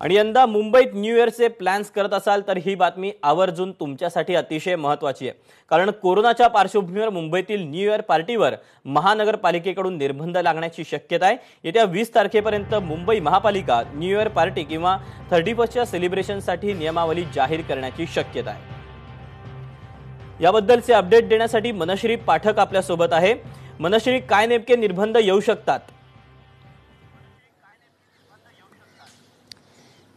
आणि यंदा मुंबईत न्यू इयरचे प्लॅन्स करत असाल तर ही बातमी आवर्जून तुमच्यासाठी अतिशय महत्त्वाची आहे। कारण कोरोनाच्या पार्श्वभूमीवर मुंबईतील न्यू इयर पार्टीवर महानगरपालिकेकडून निर्बंध लागण्याची शक्यता आहे। येत्या 20 तारखेपर्यंत मुंबई महापालिका न्यू इयर पार्टी किंवा 31च्या सेलिब्रेशनसाठी नियमावली जाहीर करण्याची शक्यता आहे। याबद्दलचे अपडेट देण्यासाठी मनश्री पाठक आपल्या सोबत आहे। मनश्री, काय नेमके निर्बंध येऊ शकतात?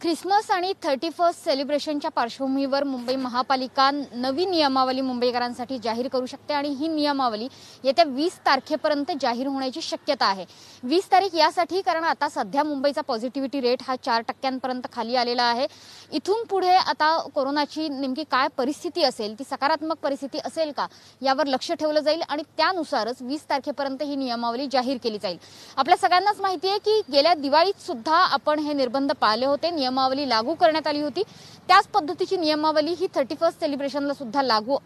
ख्रिसमस आणि 31 सेलिब्रेशनच्या पार्श्वभूमीवर मुंबई महापालिका नवी नियमावली मुंबईकरांसाठी जाहीर करू शकते आणि ही नियमावली येत्या 20 तारखेपर्यंत जाहीर होण्याची शक्यता आहे। 20 तारीख यासाठी कारण आता सध्या मुंबईचा पॉझिटिव्हिटी रेट हा 4% खाली आलेला आहे। इथून पुढे आता कोरोनाची नेमकी काय परिस्थिती असेल, ती सकारात्मक परिस्थिती असेल का यावर लक्ष ठेवलं जाईल आणि त्यानुसारच 20 तारखेपर्यंत ही नियमावली जाहीर केली जाईल। आपल्या सगळ्यांनाच माहिती आहे की गेल्या दिवाळीत सुद्धा आपण हे निर्बंध पाळले होते, नियमावली लागू करण्यात आली होती। त्याच पद्धतीची नियमावली ही 31 सेलिब्रेशनला सुद्धा लागू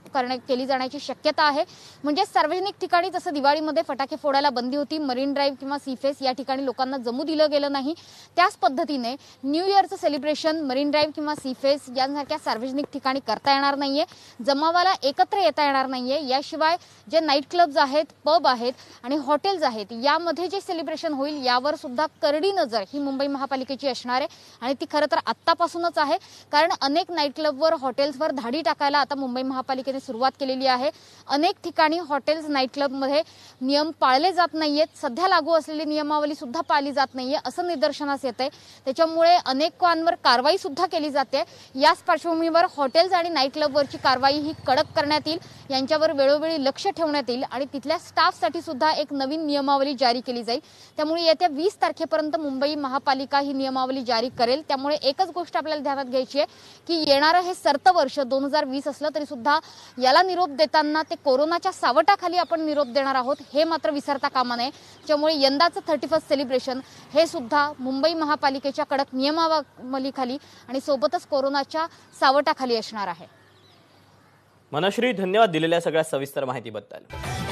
केली जाण्याची शक्यता आहे। म्हणजे सार्वजनिक ठिकाणी जसं दिवाळीमध्ये फटाके फोडायला बंदी होती, मरीन ड्राईव्ह किंवा सीफेस या ठिकाणी लोकांना जमू दिलं गेलं नाही, त्याच पद्धतीने न्यू इयरचं सेलिब्रेशन मरीन ड्राईव्ह किंवा सीफेस यांसारख्या सार्वजनिक ठिकाणी करता येणार नाहीये। जमावाला एकत्र येता येणार नाहीये। याशिवाय जे नाईट क्लब्स आहेत, पब आहेत आणि हॉटेल्स आहेत, यामध्ये जे सेलिब्रेशन होईल यावर सुद्धा करडी नजर ही मुंबई महापालिकेची असणार आहे आणि ती खरं तर आत्तापासूनच आहे। कारण अनेक नाईट क्लबवर, हॉटेल्सवर धाडी टाकायला आता मुंबई महापालिकेने सुरुवात केलेली आहे। अनेक ठिकाणी हॉटेल्स, नाईट क्लबमध्ये नियम पाळले जात नाहीयेत, सध्या लागू असलेली नियमावली सुद्धा पाळली जात नाहीये असं निदर्शनास येतंय। त्याच्यामुळे अनेकांवर कारवाई सुद्धा केली जाते। याच पार्श्वभूमीवर हॉटेल्स आणि नाईट क्लबवरची कारवाई ही कडक करण्यात येईल, यांच्यावर वेळोवेळी लक्ष ठेवण्यात येईल आणि तिथल्या स्टाफसाठी सुद्धा एक नवीन नियमावली जारी केली जाईल। त्यामुळे येत्या 20 तारखेपर्यंत मुंबई महापालिका ही नियमावली जारी करेल। त्यामुळे एकच गोष्ट आपल्याला ध्यानात घ्यायची आहे की येणारं हे सर्त वर्ष 2020 असलं तरी सुद्धा याला निरोप देताना ते कोरोनाच्या सावटाखाली आपण निरोप देणार आहोत हे मात्र विसरता कामा नये। त्यामुळे यंदाचं 31 सेलिब्रेशन हे सुद्धा मुंबई महापालिकेच्या कडक नियमावलीखाली आणि सोबतच कोरोनाच्या सावटाखाली असणार आहे। मनश्री, धन्यवाद दिलेल्या सगळ्या सविस्तर माहितीबद्दल।